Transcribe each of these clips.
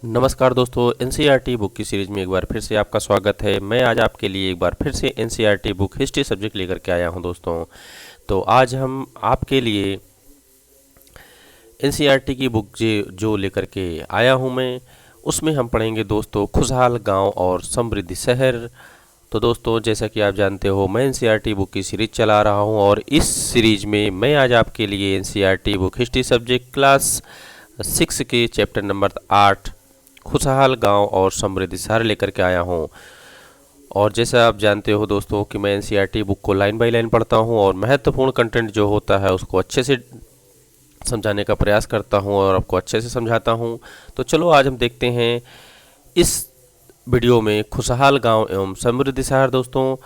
नमस्कार दोस्तों, NCERT book की सीरीज में एक बार फिर से आपका स्वागत है। मैं आज आपके लिए एक बार फिर से एनसीईआरटी बुक हिस्ट्री सब्जेक्ट लेकर के आया हूं दोस्तों। तो आज हम आपके लिए एनसीईआरटी की बुक जो लेकर के आया हूं मैं, उसमें हम पढ़ेंगे दोस्तों खुशहाल गांव और समृद्ध शहर। तो दोस्तों, जैसा कि आप जानते हो, मैं एनसीईआरटी बुक की सीरीज चला रहा हूं और इस सीरीज में मैं आज आपके लिए NCERT book history subject class 6 के चैप्टर नंबर 8 खुशहाल गांव और समृद्ध शहर लेकर के आया हूं। और जैसा आप जानते हो दोस्तों कि मैं एनसीईआरटी बुक को लाइन बाय लाइन पढ़ता हूं और महत्वपूर्ण कंटेंट जो होता है उसको अच्छे से समझाने का प्रयास करता हूं और आपको अच्छे से समझाता हूं। तो चलो आज हम देखते हैं इस वीडियो में खुशहाल गांव एवं समृद्ध शहर दोस्तों।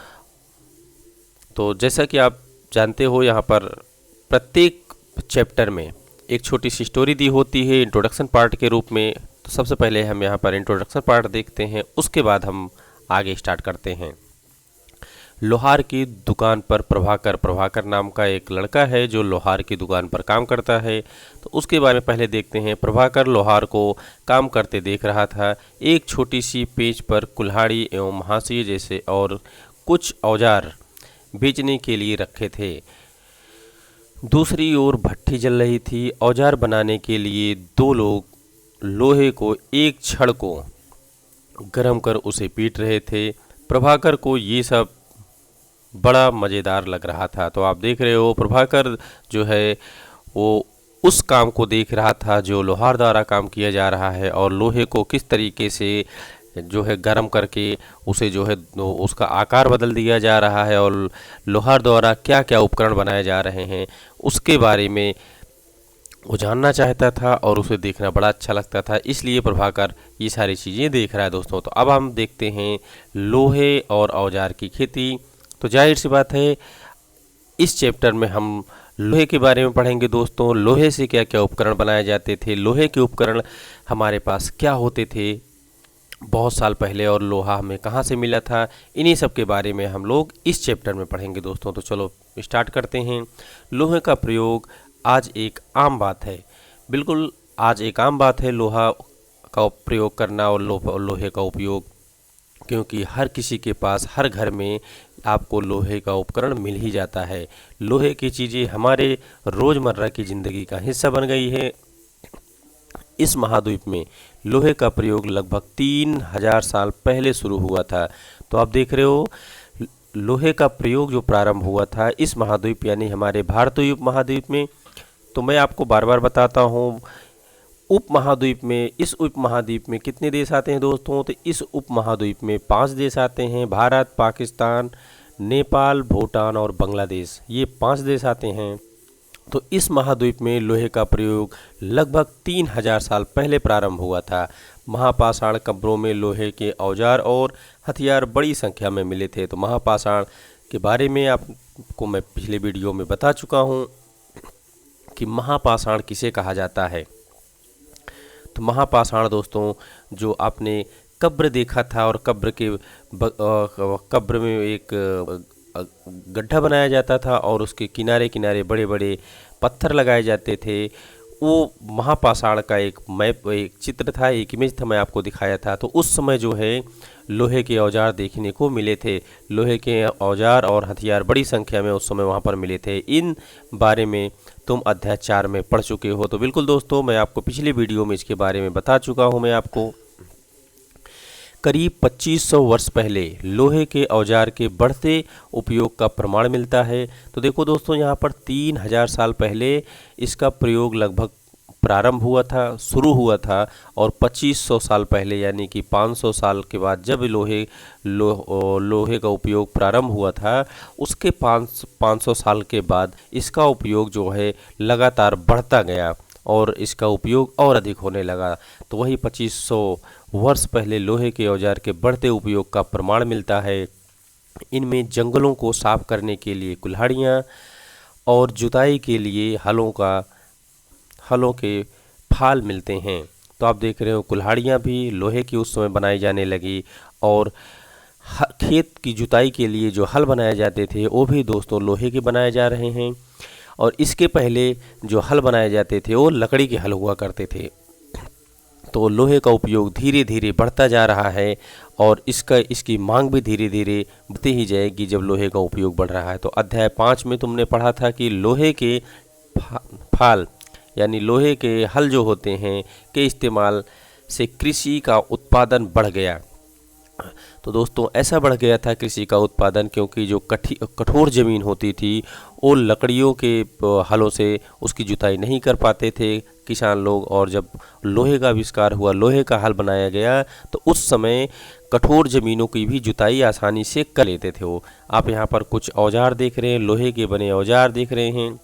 तो जैसा कि आप जानते हो, यहाँ पर प्रत्येक चैप्टर में एक छोटी सी स्टोरी दी होती है इंट्रोडक्शन पार्ट के रूप में। तो सबसे पहले हम यहाँ पर इंट्रोडक्शन पार्ट देखते हैं, उसके बाद हम आगे स्टार्ट करते हैं। लोहार की दुकान पर प्रभाकर नाम का एक लड़का है जो लोहार की दुकान पर काम करता है। तो उसके बारे में पहले देखते हैं। प्रभाकर लोहार को काम करते देख रहा था। एक छोटी सी पेच पर कुल्हाड़ी एवं हांसी जैसे और कुछ औजार बेचने के लिए रखे थे। दूसरी ओर भट्ठी जल रही थी। औजार बनाने के लिए दो लोग लोहे को एक छड़ को गरम कर उसे पीट रहे थे। प्रभाकर को ये सब बड़ा मज़ेदार लग रहा था। तो आप देख रहे हो, प्रभाकर जो है वो उस काम को देख रहा था जो लोहार द्वारा काम किया जा रहा है और लोहे को किस तरीके से जो है गरम करके उसे जो है उसका आकार बदल दिया जा रहा है और लोहार द्वारा क्या क्या उपकरण बनाए जा रहे हैं उसके बारे में वो जानना चाहता था और उसे देखना बड़ा अच्छा लगता था। इसलिए प्रभाकर ये सारी चीज़ें देख रहा है दोस्तों। तो अब हम देखते हैं लोहे और औजार की खेती। तो जाहिर सी बात है, इस चैप्टर में हम लोहे के बारे में पढ़ेंगे दोस्तों। लोहे से क्या क्या उपकरण बनाए जाते थे, लोहे के उपकरण हमारे पास क्या होते थे बहुत साल पहले और लोहा हमें कहाँ से मिला था, इन्हीं सब के बारे में हम लोग इस चैप्टर में पढ़ेंगे दोस्तों। तो चलो स्टार्ट करते हैं। लोहे का प्रयोग आज एक आम बात है। बिल्कुल आज एक आम बात है लोहा का प्रयोग करना और लोहे का उपयोग, क्योंकि हर किसी के पास हर घर में आपको लोहे का उपकरण मिल ही जाता है। लोहे की चीज़ें हमारे रोज़मर्रा की ज़िंदगी का हिस्सा बन गई है। इस महाद्वीप में लोहे का प्रयोग लगभग 3000 साल पहले शुरू हुआ था। तो आप देख रहे हो, लोहे का प्रयोग जो प्रारंभ हुआ था इस महाद्वीप यानी हमारे भारतीय उपमहाद्वीप में। तो मैं आपको बार बार बताता हूँ, उपमहाद्वीप में, इस उपमहाद्वीप में कितने देश आते हैं दोस्तों? तो इस उपमहाद्वीप में 5 देश आते हैं। भारत, पाकिस्तान, नेपाल, भूटान और बांग्लादेश, ये 5 देश आते हैं। तो इस महाद्वीप में लोहे का प्रयोग लगभग 3000 साल पहले प्रारंभ हुआ था। महापाषाण कब्रों में लोहे के औजार और हथियार बड़ी संख्या में मिले थे। तो महापाषाण के बारे में आपको मैं पिछले वीडियो में बता चुका हूँ कि महापाषाण किसे कहा जाता है। तो महापाषाण दोस्तों, जो आपने कब्र देखा था और कब्र में एक गड्ढा बनाया जाता था और उसके किनारे किनारे बड़े बड़े पत्थर लगाए जाते थे, वो महापाषाण का एक मैप, एक चित्र था, एक इमेज था, मैं आपको दिखाया था। तो उस समय जो है लोहे के औजार देखने को मिले थे। लोहे के औजार और हथियार बड़ी संख्या में उस समय वहाँ पर मिले थे। इन बारे में तुम अध्याय 4 में पढ़ चुके हो। तो बिल्कुल दोस्तों, मैं आपको पिछले वीडियो में इसके बारे में बता चुका हूँ। मैं आपको करीब 2500 वर्ष पहले लोहे के औजार के बढ़ते उपयोग का प्रमाण मिलता है। तो देखो दोस्तों, यहाँ पर 3000 साल पहले इसका प्रयोग लगभग प्रारंभ हुआ था, शुरू हुआ था, और 2500 साल पहले यानी कि 500 साल के बाद जब लोहे का उपयोग प्रारंभ हुआ था, उसके 500 साल के बाद इसका उपयोग जो है लगातार बढ़ता गया और इसका उपयोग और अधिक होने लगा। तो वही 2500 वर्ष पहले लोहे के औजार के बढ़ते उपयोग का प्रमाण मिलता है। इनमें जंगलों को साफ करने के लिए कुल्हाड़ियाँ और जुताई के लिए हलों के फाल मिलते हैं। तो आप देख रहे हो, कुल्हाड़ियाँ भी लोहे की उस समय बनाई जाने लगी और खेत की जुताई के लिए जो हल बनाए जाते थे वो भी दोस्तों लोहे के बनाए जा रहे हैं। और इसके पहले जो हल बनाए जाते थे वो लकड़ी के हल हुआ करते थे। तो लोहे का उपयोग धीरे धीरे बढ़ता जा रहा है और इसकी मांग भी धीरे धीरे बढ़ती ही जाएगी जब लोहे का उपयोग बढ़ रहा है। तो अध्याय 5 में तुमने पढ़ा था कि लोहे के फाल यानी लोहे के हल जो होते हैं के इस्तेमाल से कृषि का उत्पादन बढ़ गया। तो दोस्तों ऐसा बढ़ गया था कृषि का उत्पादन क्योंकि जो कठोर ज़मीन होती थी वो लकड़ियों के हलों से उसकी जुताई नहीं कर पाते थे किसान लोग, और जब लोहे का आविष्कार हुआ, लोहे का हल बनाया गया, तो उस समय कठोर ज़मीनों की भी जुताई आसानी से कर लेते थे वो। आप यहाँ पर कुछ औजार देख रहे हैं, लोहे के बने औजार देख रहे हैं।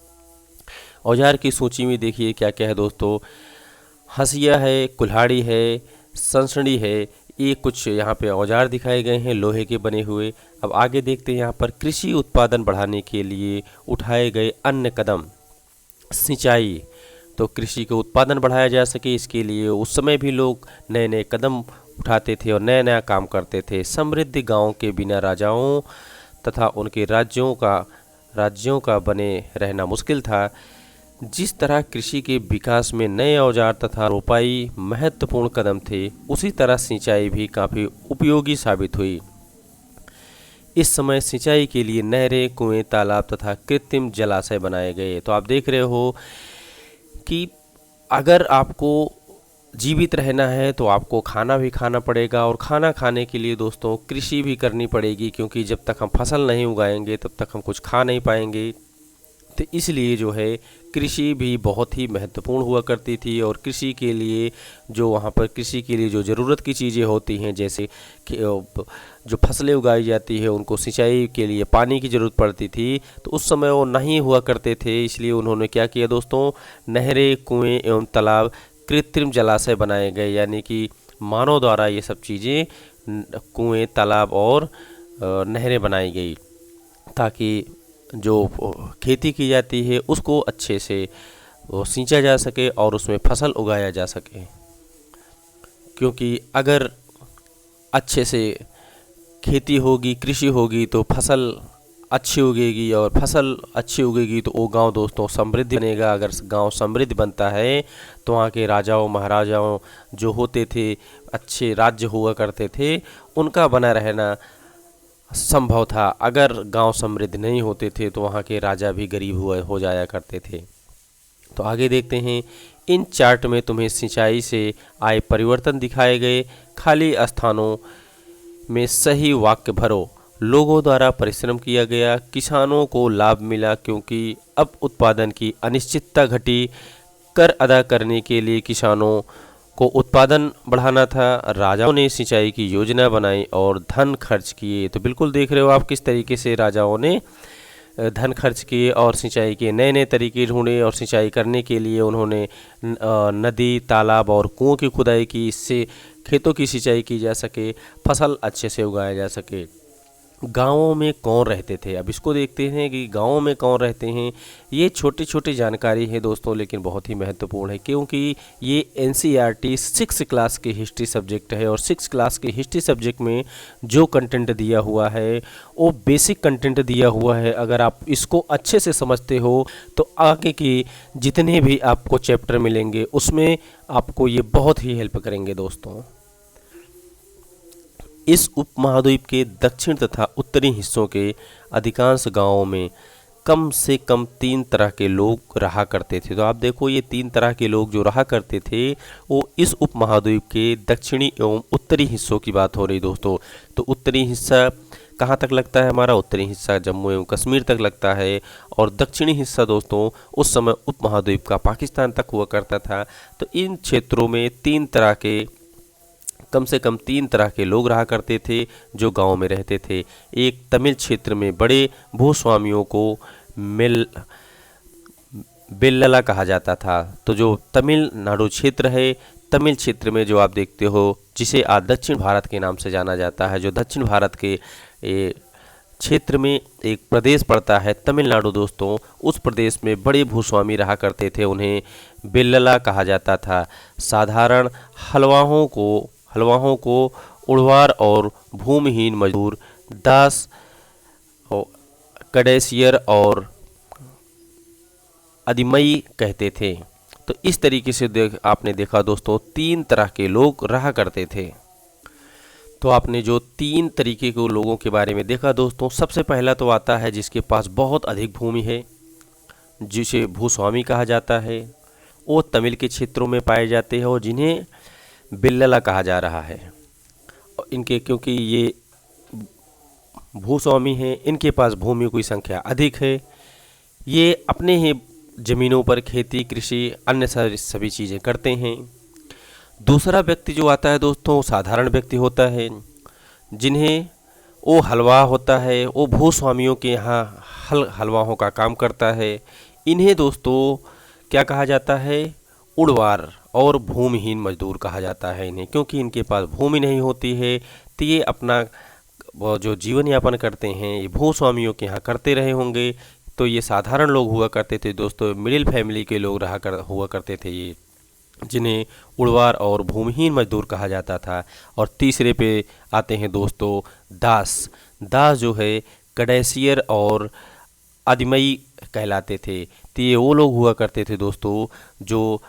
औजार की सूची में देखिए क्या क्या है दोस्तों। हंसिया है, कुल्हाड़ी है, संसड़ी है, ये कुछ यहाँ पे औजार दिखाए गए हैं लोहे के बने हुए। अब आगे देखते हैं यहाँ पर कृषि उत्पादन बढ़ाने के लिए उठाए गए अन्य कदम। सिंचाई, तो कृषि का उत्पादन बढ़ाया जा सके इसके लिए उस समय भी लोग नए नए कदम उठाते थे और नया नया काम करते थे। समृद्ध गांव के बिना राजाओं तथा उनके राज्यों का बने रहना मुश्किल था। जिस तरह कृषि के विकास में नए औजार तथा रोपाई महत्वपूर्ण कदम थे, उसी तरह सिंचाई भी काफ़ी उपयोगी साबित हुई। इस समय सिंचाई के लिए नहरें, कुएं, तालाब तथा कृत्रिम जलाशय बनाए गए। तो आप देख रहे हो कि अगर आपको जीवित रहना है तो आपको खाना भी खाना पड़ेगा, और खाना खाने के लिए दोस्तों कृषि भी करनी पड़ेगी, क्योंकि जब तक हम फसल नहीं उगाएंगे तब तक हम कुछ खा नहीं पाएंगे। तो इसलिए जो है कृषि भी बहुत ही महत्वपूर्ण हुआ करती थी, और कृषि के लिए जो वहाँ पर कृषि के लिए जो ज़रूरत की चीज़ें होती हैं, जैसे जो फसलें उगाई जाती है उनको सिंचाई के लिए पानी की ज़रूरत पड़ती थी, तो उस समय वो नहीं हुआ करते थे। इसलिए उन्होंने क्या किया दोस्तों, नहरें, कुएं एवं तालाब, कृत्रिम जलाशय बनाए गए, यानी कि मानव द्वारा ये सब चीज़ें कुएं, तालाब और नहरें बनाई गई, ताकि जो खेती की जाती है उसको अच्छे से वो सींचा जा सके और उसमें फसल उगाया जा सके। क्योंकि अगर अच्छे से खेती होगी, कृषि होगी, तो फसल अच्छी उगेगी, और फसल अच्छी उगेगी तो वो गांव दोस्तों समृद्ध बनेगा। अगर गांव समृद्ध बनता है तो वहाँ के राजाओं महाराजाओं जो होते थे, अच्छे राज्य हुआ करते थे, उनका बना रहना संभव था। अगर गांव समृद्ध नहीं होते थे तो वहाँ के राजा भी गरीब हो जाया करते थे। तो आगे देखते हैं। इन चार्ट में तुम्हें सिंचाई से आए परिवर्तन दिखाए गए। खाली स्थानों में सही वाक्य भरो। लोगों द्वारा परिश्रम किया गया, किसानों को लाभ मिला क्योंकि अब उत्पादन की अनिश्चितता घटी। कर अदा करने के लिए किसानों को उत्पादन बढ़ाना था। राजाओं ने सिंचाई की योजना बनाई और धन खर्च किए। तो बिल्कुल देख रहे हो आप किस तरीके से राजाओं ने धन खर्च किए और सिंचाई के नए नए तरीके ढूंढे, और सिंचाई करने के लिए उन्होंने नदी, तालाब और कुओं की खुदाई की, इससे खेतों की सिंचाई की जा सके, फसल अच्छे से उगाया जा सके। गाँवों में कौन रहते थे, अब इसको देखते हैं कि गाँवों में कौन रहते हैं। ये छोटी छोटी जानकारी है दोस्तों, लेकिन बहुत ही महत्वपूर्ण है, क्योंकि ये NCERT 6 क्लास के हिस्ट्री सब्जेक्ट है, और 6 क्लास के हिस्ट्री सब्जेक्ट में जो कंटेंट दिया हुआ है वो बेसिक कंटेंट दिया हुआ है। अगर आप इसको अच्छे से समझते हो तो आगे के जितने भी आपको चैप्टर मिलेंगे उसमें आपको ये बहुत ही हेल्प करेंगे दोस्तों। इस उपमहाद्वीप के दक्षिण तथा उत्तरी हिस्सों के अधिकांश गांवों में कम से कम 3 तरह के लोग रहा करते थे। तो आप देखो ये 3 तरह के लोग जो रहा करते थे वो इस उपमहाद्वीप के दक्षिणी एवं उत्तरी हिस्सों की बात हो रही दोस्तों। तो उत्तरी हिस्सा कहाँ तक लगता है हमारा, उत्तरी हिस्सा जम्मू एवं कश्मीर तक लगता है, और दक्षिणी हिस्सा दोस्तों उस समय उपमहाद्वीप का पाकिस्तान तक हुआ करता था। तो इन क्षेत्रों में कम से कम 3 तरह के लोग रहा करते थे जो गांव में रहते थे। एक, तमिल क्षेत्र में बड़े भूस्वामियों को बेल्लला कहा जाता था। तो जो तमिलनाडु क्षेत्र है, तमिल क्षेत्र में जो आप देखते हो, जिसे आज दक्षिण भारत के नाम से जाना जाता है, जो दक्षिण भारत के क्षेत्र में एक प्रदेश पड़ता है तमिलनाडु दोस्तों, उस प्रदेश में बड़े भूस्वामी रहा करते थे, उन्हें बेल्लला कहा जाता था। साधारण हलवाहों को उड़वार और भूमिहीन मजदूर दास, कडेसियर और अदिमई कहते थे। तो इस तरीके से आपने देखा दोस्तों 3 तरह के लोग रहा करते थे। तो आपने जो 3 तरीके के लोगों के बारे में देखा दोस्तों, सबसे पहला तो आता है जिसके पास बहुत अधिक भूमि है, जिसे भूस्वामी कहा जाता है। वो तमिल के क्षेत्रों में पाए जाते हैं और जिन्हें बिल्लला कहा जा रहा है। इनके क्योंकि ये भूस्वामी हैं, इनके पास भूमि की संख्या अधिक है। ये अपने ही ज़मीनों पर खेती, कृषि, अन्य सभी चीज़ें करते हैं। दूसरा व्यक्ति जो आता है दोस्तों, साधारण व्यक्ति होता है, जिन्हें वो हलवा होता है, वो भूस्वामियों के यहाँ हलवाओं का काम करता है। इन्हें दोस्तों क्या कहा जाता है, उड़वार और भूमिहीन मजदूर कहा जाता है इन्हें, क्योंकि इनके पास भूमि नहीं होती है। तो ये अपना वो जो जीवन यापन करते हैं ये भूस्वामियों के यहाँ करते रहे होंगे। तो ये साधारण लोग हुआ करते थे दोस्तों, मिडिल फैमिली के लोग हुआ करते थे ये, जिन्हें उड़वार और भूमिहीन मजदूर कहा जाता था। और तीसरे पे आते हैं दोस्तों दास। दास जो है कडेसियर और आदिमई कहलाते थे। तो ये वो लोग हुआ करते थे दोस्तों जो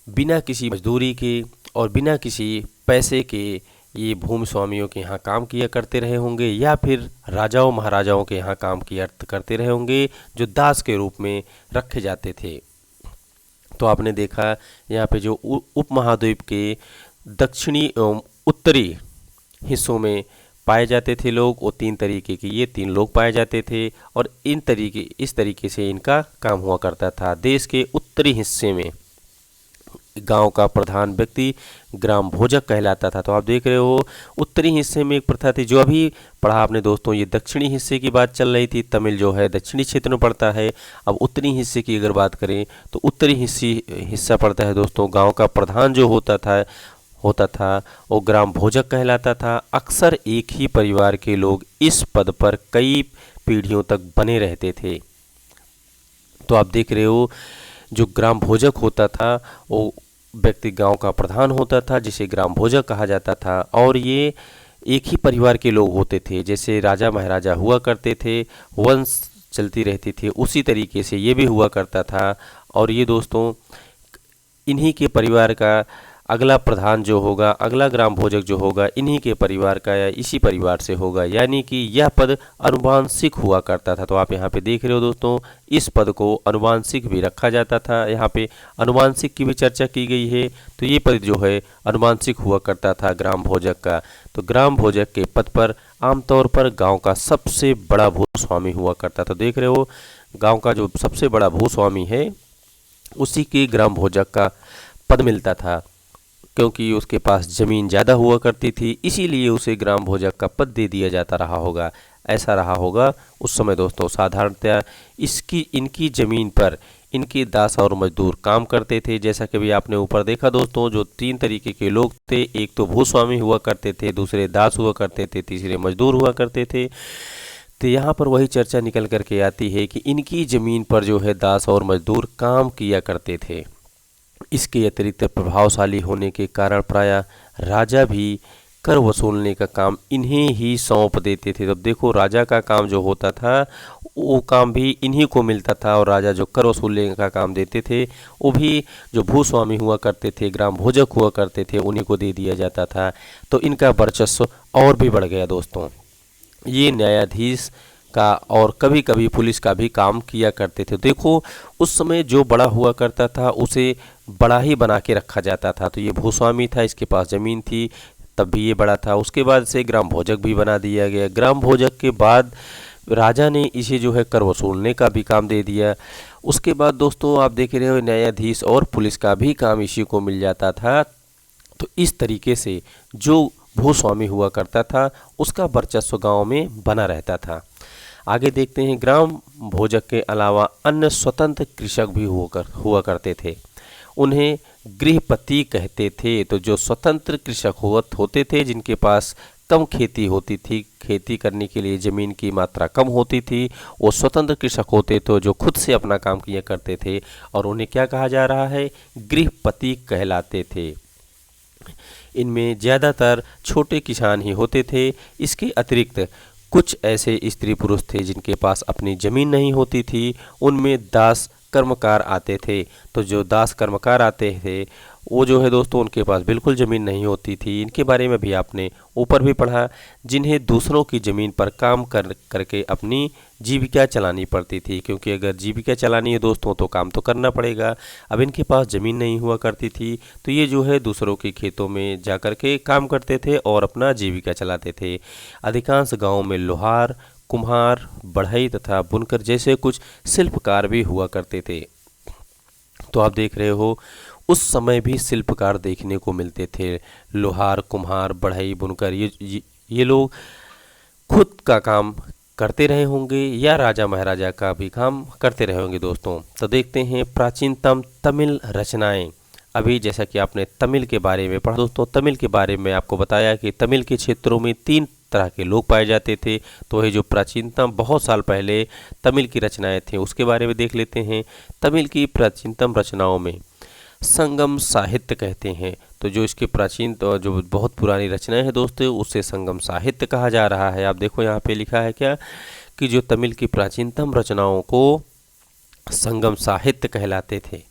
बिना किसी मजदूरी के और बिना किसी पैसे के ये भूमि स्वामियों के यहाँ काम किया करते रहे होंगे, या फिर राजाओं महाराजाओं के यहाँ काम किया करते रहे होंगे, जो दास के रूप में रखे जाते थे। तो आपने देखा यहाँ पे जो उपमहाद्वीप के दक्षिणी एवं उत्तरी हिस्सों में पाए जाते थे लोग, वो 3 तरीके के ये 3 लोग पाए जाते थे। और इस तरीके से इनका काम हुआ करता था। देश के उत्तरी हिस्से में गांव का प्रधान व्यक्ति ग्राम भोजक कहलाता था। तो आप देख रहे हो उत्तरी हिस्से में एक प्रथा थी, जो अभी पढ़ा आपने दोस्तों, ये दक्षिणी हिस्से की बात चल रही थी। तमिल जो है दक्षिणी क्षेत्र में पड़ता है। अब उत्तरी हिस्से की अगर बात करें तो उत्तरी हिस्सा पड़ता है दोस्तों। गांव का प्रधान जो होता था वो ग्राम भोजक कहलाता था। अक्सर एक ही परिवार के लोग इस पद पर कई पीढ़ियों तक बने रहते थे। तो आप देख रहे हो जो ग्राम भोजक होता था वो व्यक्ति गांव का प्रधान होता था, जिसे ग्राम भोजक कहा जाता था। और ये एक ही परिवार के लोग होते थे। जैसे राजा महाराजा हुआ करते थे, वंश चलती रहती थी, उसी तरीके से ये भी हुआ करता था। और ये दोस्तों इन्हीं के परिवार का अगला प्रधान जो होगा, अगला ग्राम भोजक जो होगा, इन्हीं के परिवार का या इसी परिवार से होगा, यानी कि यह पद अनुवांशिक हुआ करता था। तो आप यहाँ पे देख रहे हो दोस्तों, इस पद को अनुवांशिक भी रखा जाता था। यहाँ पे अनुवांशिक की भी चर्चा की गई है। तो ये पद जो है अनुवांशिक हुआ करता था ग्राम भोजक का। तो ग्राम भोजक के पद पर आमतौर पर गाँव का सबसे बड़ा भूस्वामी हुआ करता था। देख रहे हो गाँव का जो सबसे बड़ा भूस्वामी है उसी के ग्राम भोजक का पद मिलता था, क्योंकि उसके पास ज़मीन ज़्यादा हुआ करती थी, इसीलिए उसे ग्राम भोजक का पद दे दिया जाता रहा होगा। ऐसा रहा होगा उस समय दोस्तों। साधारणतया इनकी ज़मीन पर इनके दास और मजदूर काम करते थे। जैसा कि भी आपने ऊपर देखा दोस्तों, जो 3 तरीके के लोग थे, एक तो भूस्वामी हुआ करते थे, दूसरे दास हुआ करते थे, तीसरे मजदूर हुआ करते थे। तो यहाँ पर वही चर्चा निकल करके आती है कि इनकी ज़मीन पर जो है दास और मजदूर काम किया करते थे। इसके अतिरिक्त प्रभावशाली होने के कारण प्रायः राजा भी कर वसूलने का काम इन्हें ही सौंप देते थे। तब देखो राजा का काम जो होता था वो काम भी इन्हीं को मिलता था, और राजा जो कर वसूलने का काम देते थे वो भी जो भूस्वामी हुआ करते थे, ग्राम भोजक हुआ करते थे, उन्हीं को दे दिया जाता था। तो इनका वर्चस्व और भी बढ़ गया दोस्तों। ये न्यायाधीश का और कभी कभी पुलिस का भी काम किया करते थे। देखो उस समय जो बड़ा हुआ करता था उसे बड़ा ही बना के रखा जाता था। तो ये भूस्वामी था, इसके पास ज़मीन थी, तब भी ये बड़ा था। उसके बाद से ग्राम भोजक भी बना दिया गया। ग्राम भोजक के बाद राजा ने इसे जो है कर वसूलने का भी काम दे दिया। उसके बाद दोस्तों आप देख रहे हो न्यायाधीश और पुलिस का भी काम इसी को मिल जाता था। तो इस तरीके से जो भूस्वामी हुआ करता था उसका वर्चस्व गाँव में बना रहता था। आगे देखते हैं, ग्राम भोजक के अलावा अन्य स्वतंत्र कृषक भी हुआ करते थे। उन्हें गृहपति कहते थे। तो जो स्वतंत्र कृषक होते थे, जिनके पास कम खेती होती थी, खेती करने के लिए ज़मीन की मात्रा कम होती थी, वो स्वतंत्र कृषक होते तो जो खुद से अपना काम किया करते थे, और उन्हें क्या कहा जा रहा है, गृहपति कहलाते थे। इनमें ज़्यादातर छोटे किसान ही होते थे। इसके अतिरिक्त कुछ ऐसे स्त्री पुरुष थे जिनके पास अपनी ज़मीन नहीं होती थी, उनमें दास कर्मकार आते थे। तो जो दास कर्मकार आते थे वो जो है दोस्तों उनके पास बिल्कुल ज़मीन नहीं होती थी। इनके बारे में भी आपने ऊपर भी पढ़ा, जिन्हें दूसरों की ज़मीन पर काम करके अपनी जीविका चलानी पड़ती थी, क्योंकि अगर जीविका चलानी है दोस्तों तो काम तो करना पड़ेगा। अब इनके पास ज़मीन नहीं हुआ करती थी, तो ये जो है दूसरों के खेतों में जा कर के काम करते थे और अपना जीविका चलाते थे। अधिकांश गाँव में लोहार, कुम्हार, बढ़ई तथा बुनकर जैसे कुछ शिल्पकार भी हुआ करते थे। तो आप देख रहे हो उस समय भी शिल्पकार देखने को मिलते थे। लोहार, कुम्हार, बढ़ई, बुनकर, ये लोग खुद का काम करते रहे होंगे या राजा महाराजा का भी काम करते रहे होंगे दोस्तों। तो देखते हैं प्राचीनतम तमिल रचनाएं। अभी जैसा कि आपने तमिल के बारे में पढ़ा दोस्तों, तमिल के बारे में आपको बताया कि तमिल के क्षेत्रों में 3 तरह के लोग पाए जाते थे। तो ये जो प्राचीनतम बहुत साल पहले तमिल की रचनाएं थी उसके बारे में देख लेते हैं। तमिल की प्राचीनतम रचनाओं में संगम साहित्य कहते हैं। तो जो इसके प्राचीन तो जो बहुत पुरानी रचनाएं हैं दोस्तों उससे संगम साहित्य कहा जा रहा है। आप देखो यहाँ पे लिखा है क्या कि जो तमिल की प्राचीनतम रचनाओं को संगम साहित्य कहलाते थे।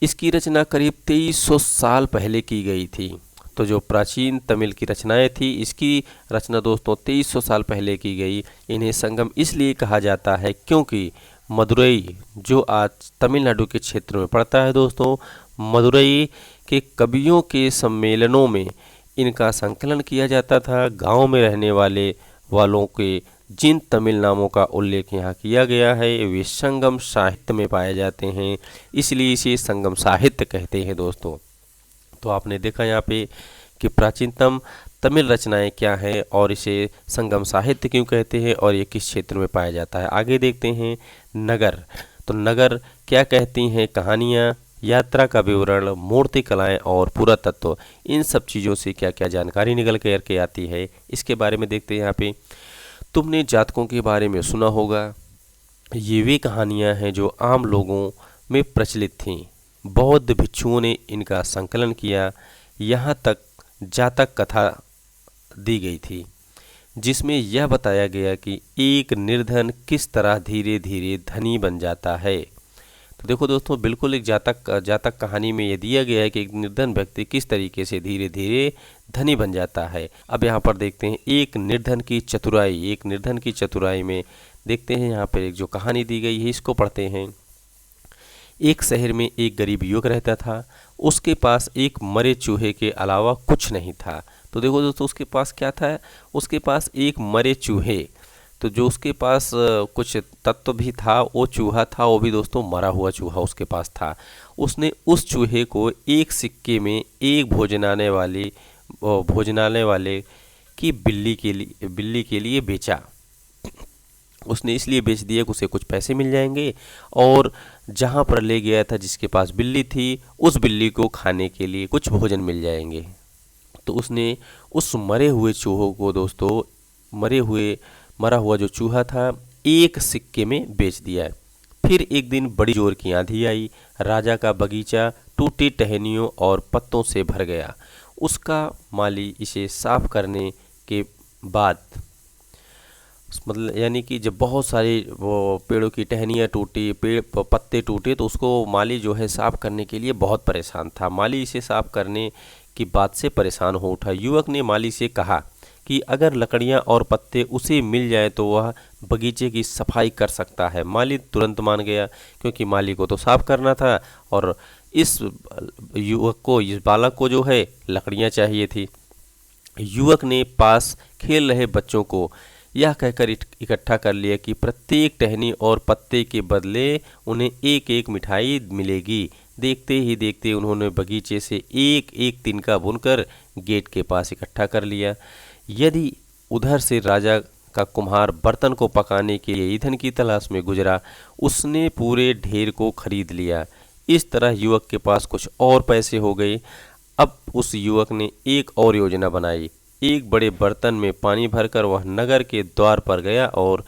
इसकी रचना करीब 2300 साल पहले की गई थी। तो जो प्राचीन तमिल की रचनाएं थी इसकी रचना दोस्तों 2300 साल पहले की गई। इन्हें संगम इसलिए कहा जाता है क्योंकि मदुरई जो आज तमिलनाडु के क्षेत्र में पड़ता है दोस्तों, मदुरई के कवियों के सम्मेलनों में इनका संकलन किया जाता था। गांव में रहने वालों के जिन तमिल नामों का उल्लेख यहाँ किया गया है वे संगम साहित्य में पाए जाते हैं, इसलिए इसे संगम साहित्य कहते हैं दोस्तों। तो आपने देखा यहाँ पे कि प्राचीनतम तमिल रचनाएं क्या हैं और इसे संगम साहित्य क्यों कहते हैं और ये किस क्षेत्र में पाया जाता है। आगे देखते हैं नगर। तो नगर क्या कहती हैं कहानियाँ, यात्रा का विवरण, मूर्ति कलाएं और पुरातत्व, इन सब चीज़ों से क्या क्या जानकारी निकल करके आती है इसके बारे में देखते हैं। यहाँ पे तुमने जातकों के बारे में सुना होगा। ये वे कहानियाँ हैं जो आम लोगों में प्रचलित थीं। बौद्ध भिक्षुओं ने इनका संकलन किया। यहाँ तक जातक कथा दी गई थी जिसमें यह बताया गया कि एक निर्धन किस तरह धीरे धीरे धनी बन जाता है। तो देखो दोस्तों बिल्कुल एक जातक कहानी में यह दिया गया है कि एक निर्धन व्यक्ति किस तरीके से धीरे धीरे धनी बन जाता है। अब यहाँ पर देखते हैं एक निर्धन की चतुराई में देखते हैं यहाँ पर एक जो कहानी दी गई है इसको पढ़ते हैं। एक शहर में एक गरीब युवक रहता था। उसके पास एक मरे चूहे के अलावा कुछ नहीं था। तो देखो दोस्तों उसके पास क्या था, उसके पास एक मरे चूहे। तो जो उसके पास कुछ तत्व भी था वो चूहा था, वो भी दोस्तों मरा हुआ चूहा उसके पास था। उसने उस चूहे को एक सिक्के में एक भोजनालय वाले की बिल्ली के लिए बेचा। उसने इसलिए बेच दिया कि उसे कुछ पैसे मिल जाएंगे और जहाँ पर ले गया था जिसके पास बिल्ली थी उस बिल्ली को खाने के लिए कुछ भोजन मिल जाएंगे। तो उसने उस मरे हुए चूहों को दोस्तों मरा हुआ जो चूहा था एक सिक्के में बेच दिया। फिर एक दिन बड़ी जोर की आंधी आई। राजा का बगीचा टूटी टहनियों और पत्तों से भर गया। उसका माली इसे साफ करने के बाद मतलब यानी कि जब बहुत सारे वो पेड़ों की टहनियाँ टूटी, पत्ते टूटे तो उसको माली जो है साफ़ करने के लिए बहुत परेशान था। माली इसे साफ़ करने की बात से परेशान हो उठा। युवक ने माली से कहा कि अगर लकड़ियाँ और पत्ते उसे मिल जाए तो वह बगीचे की सफाई कर सकता है। माली तुरंत मान गया क्योंकि माली को तो साफ़ करना था और इस बालक को जो है लकड़ियाँ चाहिए थी। युवक ने पास खेल रहे बच्चों को यह कहकर इकट्ठा कर लिया कि प्रत्येक टहनी और पत्ते के बदले उन्हें एक एक मिठाई मिलेगी। देखते ही देखते उन्होंने बगीचे से एक एक तिनका बुनकर गेट के पास इकट्ठा कर लिया। यदि उधर से राजा का कुम्हार बर्तन को पकाने के लिए ईंधन की तलाश में गुजरा, उसने पूरे ढेर को खरीद लिया। इस तरह युवक के पास कुछ और पैसे हो गए। अब उस युवक ने एक और योजना बनाई। एक बड़े बर्तन में पानी भरकर वह नगर के द्वार पर गया और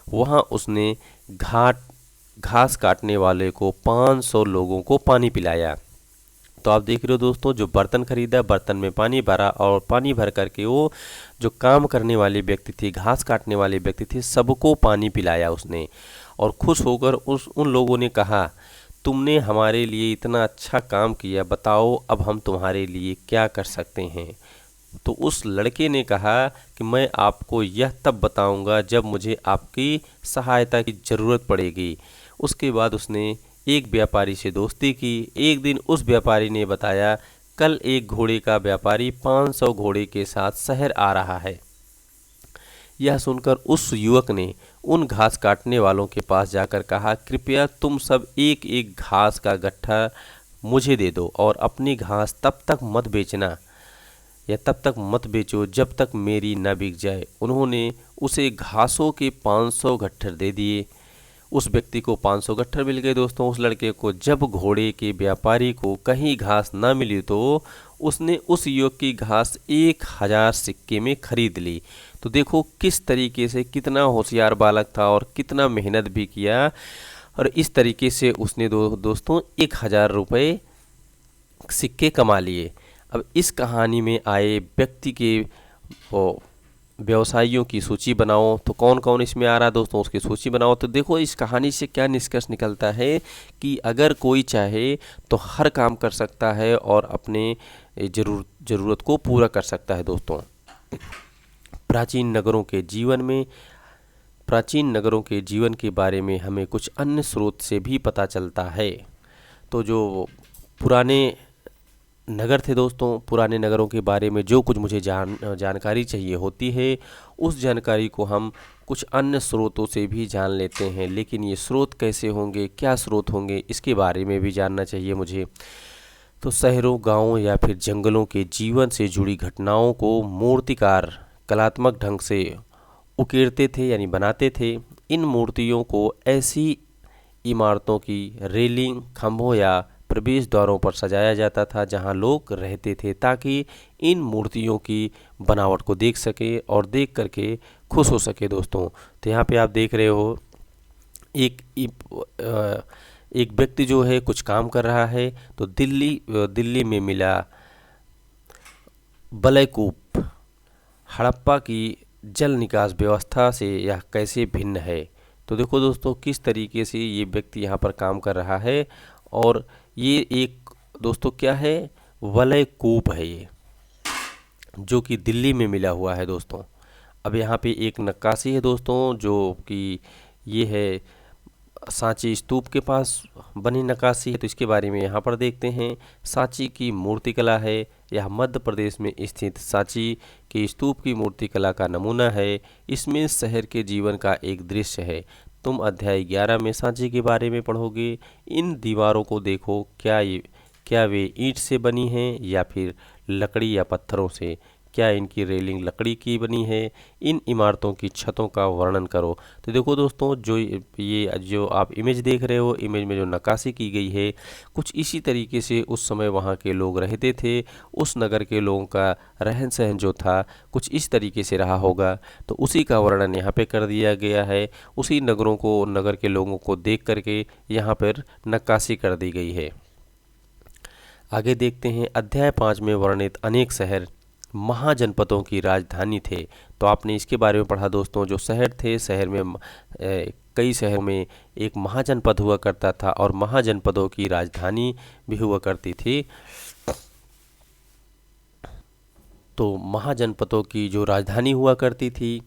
वहां उसने घास काटने वाले को 500 लोगों को पानी पिलाया। तो आप देख रहे हो दोस्तों जो बर्तन खरीदा, बर्तन में पानी भरा और पानी भर करके वो जो काम करने वाले व्यक्ति थे, घास काटने वाले व्यक्ति थे, सबको पानी पिलाया उसने। और खुश होकर उन लोगों ने कहा, तुमने हमारे लिए इतना अच्छा काम किया, बताओ अब हम तुम्हारे लिए क्या कर सकते हैं। तो उस लड़के ने कहा कि मैं आपको यह तब बताऊंगा जब मुझे आपकी सहायता की ज़रूरत पड़ेगी। उसके बाद उसने एक व्यापारी से दोस्ती की। एक दिन उस व्यापारी ने बताया, कल एक घोड़े का व्यापारी 500 घोड़े के साथ शहर आ रहा है। यह सुनकर उस युवक ने उन घास काटने वालों के पास जाकर कहा, कृपया तुम सब एक एक घास का गट्ठा मुझे दे दो और अपनी घास तब तक मत बेचना या तब तक मत बेचो जब तक मेरी न बिक जाए। उन्होंने उसे घासों के 500 गट्ठर दे दिए। उस व्यक्ति को 500 गट्ठर मिल गए दोस्तों। उस लड़के को जब घोड़े के व्यापारी को कहीं घास ना मिली तो उसने उस युवक की घास 1000 सिक्के में खरीद ली। तो देखो किस तरीके से, कितना होशियार बालक था और कितना मेहनत भी किया, और इस तरीके से उसने दोस्तों 1000 रुपये सिक्के कमा लिए। अब इस कहानी में आए व्यक्ति के व्यवसायियों की सूची बनाओ। तो कौन कौन इसमें आ रहा है दोस्तों, उसकी सूची बनाओ। तो देखो इस कहानी से क्या निष्कर्ष निकलता है कि अगर कोई चाहे तो हर काम कर सकता है और अपने ज़रूरत को पूरा कर सकता है दोस्तों। प्राचीन नगरों के जीवन के बारे में हमें कुछ अन्य स्रोत से भी पता चलता है। तो जो पुराने नगर थे दोस्तों, पुराने नगरों के बारे में जो कुछ मुझे जानकारी चाहिए होती है, उस जानकारी को हम कुछ अन्य स्रोतों से भी जान लेते हैं। लेकिन ये स्रोत कैसे होंगे, क्या स्रोत होंगे, इसके बारे में भी जानना चाहिए मुझे। तो शहरों, गांवों या फिर जंगलों के जीवन से जुड़ी घटनाओं को मूर्तिकार कलात्मक ढंग से उकेरते थे यानी बनाते थे। इन मूर्तियों को ऐसी इमारतों की रेलिंग, खंभों या प्रवेश द्वारों पर सजाया जाता था जहां लोग रहते थे, ताकि इन मूर्तियों की बनावट को देख सके और देख करके खुश हो सके दोस्तों। तो यहाँ पे आप देख रहे हो एक व्यक्ति जो है कुछ काम कर रहा है। तो दिल्ली में मिला वलयकूप, हड़प्पा की जल निकास व्यवस्था से यह कैसे भिन्न है। तो देखो दोस्तों किस तरीके से ये व्यक्ति यहाँ पर काम कर रहा है, और ये एक दोस्तों क्या है, वलयकूप है ये, जो कि दिल्ली में मिला हुआ है दोस्तों। अब यहाँ पे एक नक्काशी है दोस्तों, जो कि ये है सांची स्तूप के पास बनी नक्काशी है। तो इसके बारे में यहाँ पर देखते हैं। सांची की मूर्तिकला है, यह मध्य प्रदेश में स्थित सांची के स्तूप की मूर्तिकला का नमूना है। इसमें शहर के जीवन का एक दृश्य है। तुम अध्याय 11 में सांची के बारे में पढ़ोगे। इन दीवारों को देखो, क्या वे ईंट से बनी हैं या फिर लकड़ी या पत्थरों से। क्या इनकी रेलिंग लकड़ी की बनी है। इन इमारतों की छतों का वर्णन करो। तो देखो दोस्तों जो आप इमेज देख रहे हो, इमेज में जो नक्काशी की गई है, कुछ इसी तरीके से उस समय वहाँ के लोग रहते थे। उस नगर के लोगों का रहन सहन जो था कुछ इस तरीके से रहा होगा। तो उसी का वर्णन यहाँ पे कर दिया गया है। उसी नगर के लोगों को देख करके यहाँ पर नक्काशी कर दी गई है। आगे देखते हैं। अध्याय 5 में वर्णित अनेक शहर महाजनपदों की राजधानी थे। तो आपने इसके बारे में पढ़ा दोस्तों। जो शहर थे, शहर में कई शहरों में एक महाजनपद हुआ करता था और महाजनपदों की राजधानी भी हुआ करती थी। तो महाजनपदों की जो राजधानी हुआ करती थी,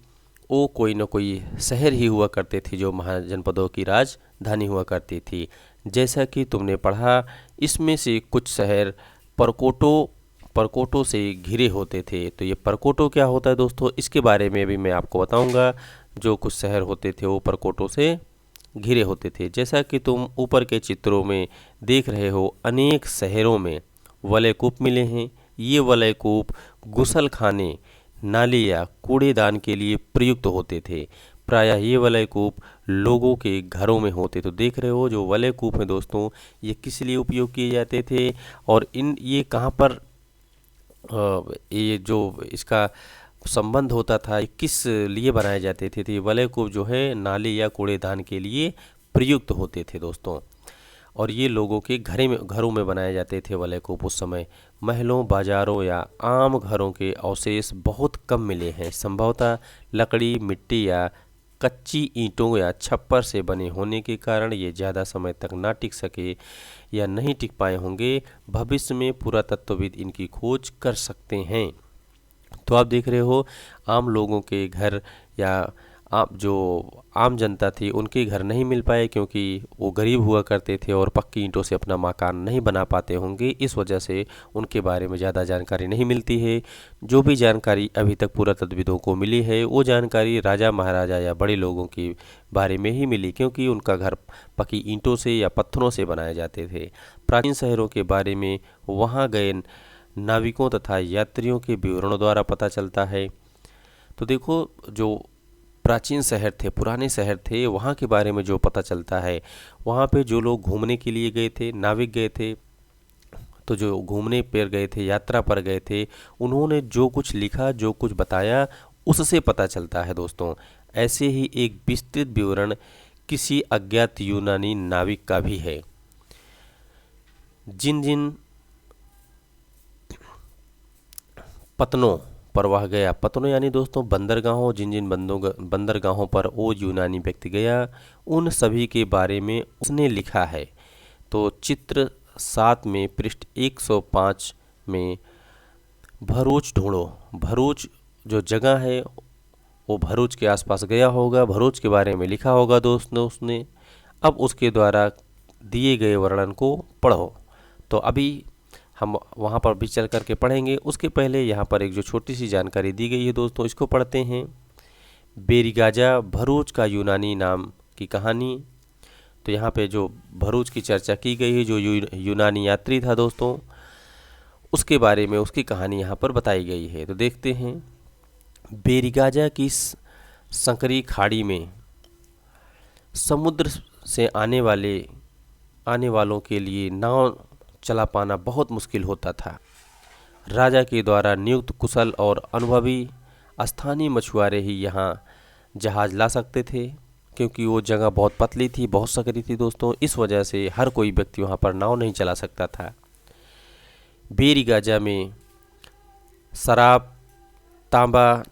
वो कोई न कोई शहर ही हुआ करते थे जो महाजनपदों की राजधानी हुआ करती थी। जैसा कि तुमने पढ़ा, इसमें से कुछ शहर परकोटों से घिरे होते थे। तो ये परकोटो क्या होता है दोस्तों, इसके बारे में भी मैं आपको बताऊंगा। जो कुछ शहर होते थे वो परकोटों से घिरे होते थे। जैसा कि तुम ऊपर के चित्रों में देख रहे हो, अनेक शहरों में वलयकूप मिले हैं। ये वलयकूप गुसलखाने, नाली या कूड़ेदान के लिए प्रयुक्त होते थे। प्रायः ये वलयकूप लोगों के घरों में होते। तो देख रहे हो जो वलयकूप है दोस्तों, ये किस लिए उपयोग किए जाते थे और ये कहाँ पर ये जो इसका संबंध होता था, ये किस लिए बनाए जाते थे। तो ये वलयकूप जो है नाली या कूड़ेदान के लिए प्रयुक्त होते थे दोस्तों। और ये लोगों के घरों में बनाए जाते थे वलयकूप उस समय। महलों, बाजारों या आम घरों के अवशेष बहुत कम मिले हैं। संभवतः लकड़ी, मिट्टी या कच्ची ईंटों या छप्पर से बने होने के कारण ये ज़्यादा समय तक ना टिक सके या नहीं टिक पाए होंगे। भविष्य में पुरातत्वविद इनकी खोज कर सकते हैं। तो आप देख रहे हो आम लोगों के घर या जो आम जनता थी उनके घर नहीं मिल पाए, क्योंकि वो गरीब हुआ करते थे और पक्की ईंटों से अपना मकान नहीं बना पाते होंगे। इस वजह से उनके बारे में ज़्यादा जानकारी नहीं मिलती है। जो भी जानकारी अभी तक पुरातत्वविदों को मिली है वो जानकारी राजा महाराजा या बड़े लोगों के बारे में ही मिली, क्योंकि उनका घर पक्की ईंटों से या पत्थरों से बनाए जाते थे। प्राचीन शहरों के बारे में वहाँ गए नाविकों तथा यात्रियों के विवरणों द्वारा पता चलता है। तो देखो जो प्राचीन शहर थे, पुराने शहर थे, वहाँ के बारे में जो पता चलता है, वहाँ पे जो लोग घूमने के लिए गए थे, नाविक गए थे, तो जो घूमने पर गए थे, यात्रा पर गए थे, उन्होंने जो कुछ लिखा, जो कुछ बताया, उससे पता चलता है दोस्तों। ऐसे ही एक विस्तृत विवरण किसी अज्ञात यूनानी नाविक का भी है। जिन जिन पतनों पर वह गया, पतनों यानी दोस्तों बंदरगाहों, जिन जिन बंदरगाहों पर वो यूनानी व्यक्ति गया, उन सभी के बारे में उसने लिखा है। तो चित्र 7 में पृष्ठ 105 में भरूच ढूंढो। भरूच जो जगह है वो भरूच के आसपास गया होगा, भरूच के बारे में लिखा होगा दोस्तों उसने। अब उसके द्वारा दिए गए वर्णन को पढ़ो। तो अभी हम वहाँ पर भी चल करके पढ़ेंगे। उसके पहले यहाँ पर एक जो छोटी सी जानकारी दी गई है दोस्तों, इसको पढ़ते हैं। बेरिगाजा भरूच का यूनानी नाम की कहानी। तो यहाँ पे जो भरूच की चर्चा की गई है, जो यूनानी यात्री था दोस्तों, उसके बारे में उसकी कहानी यहाँ पर बताई गई है। तो देखते हैं। बेरिगाजा की संकरी खाड़ी में समुद्र से आने वालों के लिए नाव चला पाना बहुत मुश्किल होता था। राजा के द्वारा नियुक्त कुशल और अनुभवी स्थानीय मछुआरे ही यहाँ जहाज़ ला सकते थे, क्योंकि वो जगह बहुत पतली थी, बहुत सकरी थी दोस्तों। इस वजह से हर कोई व्यक्ति वहाँ पर नाव नहीं चला सकता था। बेरिगाजा में शराब, तांबा,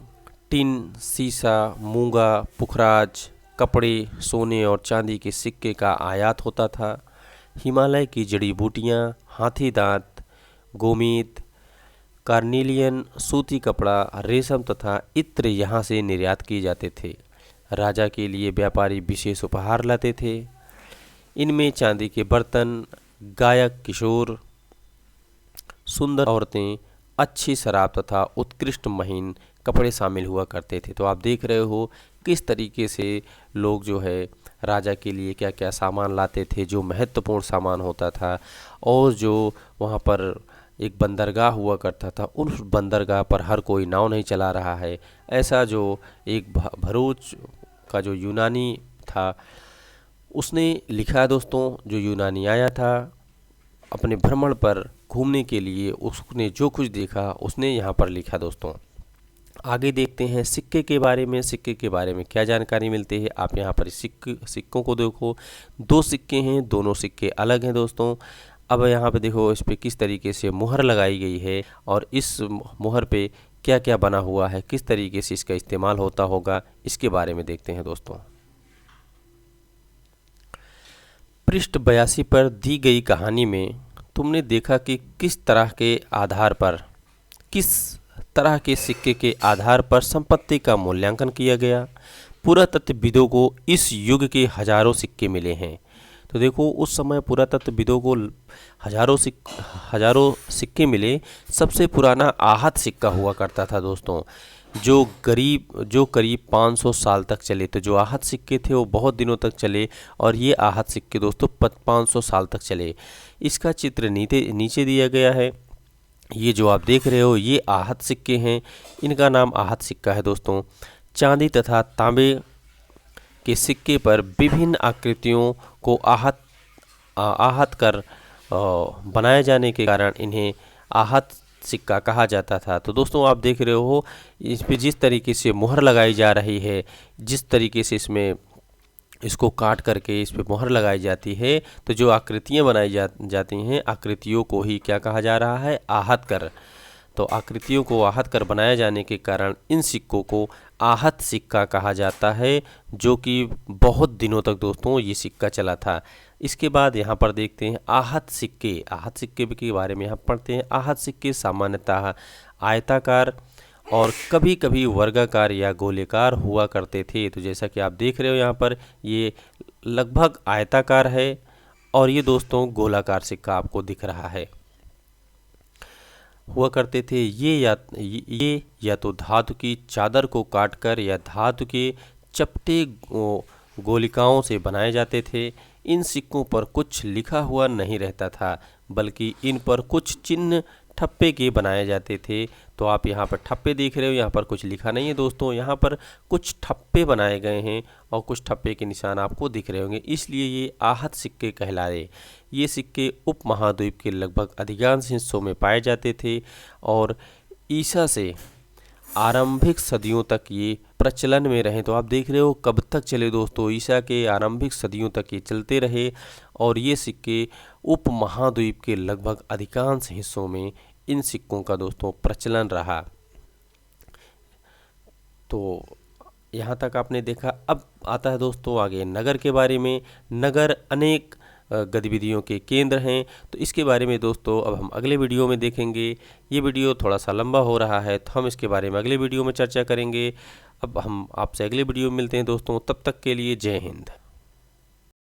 टिन, शीशा, मूंगा, पुखराज, कपड़े, सोने और चांदी के सिक्के का आयात होता था। हिमालय की जड़ी बूटियाँ, हाथी दांत, गोमीत, कार्निलियन, सूती कपड़ा, रेशम तथा इत्र यहाँ से निर्यात किए जाते थे। राजा के लिए व्यापारी विशेष उपहार लाते थे। इनमें चांदी के बर्तन, गायक किशोर, सुंदर औरतें, अच्छी शराब तथा उत्कृष्ट महीन कपड़े शामिल हुआ करते थे। तो आप देख रहे हो किस तरीके से लोग जो है राजा के लिए क्या क्या सामान लाते थे, जो महत्वपूर्ण सामान होता था। और जो वहाँ पर एक बंदरगाह हुआ करता था, उस बंदरगाह पर हर कोई नाव नहीं चला रहा है। ऐसा जो एक भरूच का जो यूनानी था उसने लिखा दोस्तों। जो यूनानी आया था अपने भ्रमण पर घूमने के लिए, उसने जो कुछ देखा उसने यहाँ पर लिखा दोस्तों। आगे देखते हैं सिक्के के बारे में। सिक्के के बारे में क्या जानकारी मिलती है, आप यहाँ पर सिक्कों को देखो। 2 सिक्के हैं, दोनों सिक्के अलग हैं दोस्तों। अब यहाँ पे देखो इस पे किस तरीके से मुहर लगाई गई है और इस मुहर पे क्या क्या बना हुआ है, किस तरीके से इसका इस्तेमाल होता होगा, इसके बारे में देखते हैं दोस्तों। पृष्ठ 82 पर दी गई कहानी में तुमने देखा कि किस तरह के सिक्के के आधार पर संपत्ति का मूल्यांकन किया गया। पुरातत्वविदों को इस युग के हजारों सिक्के मिले हैं। तो देखो उस समय पुरातत्वविदों को हजारों सिक्के मिले। सबसे पुराना आहत सिक्का हुआ करता था दोस्तों, जो करीब 500 साल तक चले। तो जो आहत सिक्के थे वो बहुत दिनों तक चले और ये आहत सिक्के दोस्तों 500 साल तक चले। इसका चित्र नीचे दिया गया है। ये जो आप देख रहे हो ये आहत सिक्के हैं, इनका नाम आहत सिक्का है दोस्तों। चांदी तथा तांबे के सिक्के पर विभिन्न आकृतियों को आहत कर बनाए जाने के कारण इन्हें आहत सिक्का कहा जाता था। तो दोस्तों आप देख रहे हो इस पे जिस तरीके से मुहर लगाई जा रही है, जिस तरीके से इसको काट करके इस पे मुहर लगाई जाती है, तो जो आकृतियाँ बनाई जाती हैं, आकृतियों को ही क्या कहा जा रहा है, आहत कर। तो तो आकृतियों को आहत कर बनाए जाने के कारण इन सिक्कों को आहत सिक्का कहा जाता है, जो कि बहुत दिनों तक दोस्तों ये सिक्का चला था। इसके बाद यहाँ पर देखते हैं आहत सिक्के। आहत सिक्के के बारे में यहाँ पढ़ते हैं। आहत सिक्के सामान्यतः आयताकार और कभी कभी वर्गाकार या गोलेकार हुआ करते थे। तो जैसा कि आप देख रहे हो यहाँ पर ये लगभग आयताकार है और ये दोस्तों गोलाकार सिक्का आपको दिख रहा है। हुआ करते थे ये या तो धातु की चादर को काटकर या धातु के चपटे गोलिकाओं से बनाए जाते थे। इन सिक्कों पर कुछ लिखा हुआ नहीं रहता था, बल्कि इन पर कुछ चिन्ह ठप्पे के बनाए जाते थे। तो आप यहाँ पर ठप्पे देख रहे हो, यहाँ पर कुछ लिखा नहीं है दोस्तों, यहाँ पर कुछ ठप्पे बनाए गए हैं और कुछ ठप्पे के निशान आपको दिख रहे होंगे, इसलिए ये आहत सिक्के कहलाए। ये सिक्के उपमहाद्वीप के लगभग अधिकांश हिस्सों में पाए जाते थे और ईसा से आरंभिक सदियों तक ये प्रचलन में रहे। तो आप देख रहे हो कब तक चले दोस्तों, ईसा के आरंभिक सदियों तक ये चलते रहे और ये सिक्के उपमहाद्वीप के लगभग अधिकांश हिस्सों में इन सिक्कों का दोस्तों प्रचलन रहा। तो यहाँ तक आपने देखा। अब आता है दोस्तों आगे नगर के बारे में। नगर अनेक गतिविधियों के केंद्र हैं, तो इसके बारे में दोस्तों अब हम अगले वीडियो में देखेंगे। ये वीडियो थोड़ा सा लंबा हो रहा है, तो हम इसके बारे में अगले वीडियो में चर्चा करेंगे। अब हम आपसे अगले वीडियो में मिलते हैं दोस्तों, तब तक के लिए जय हिंद।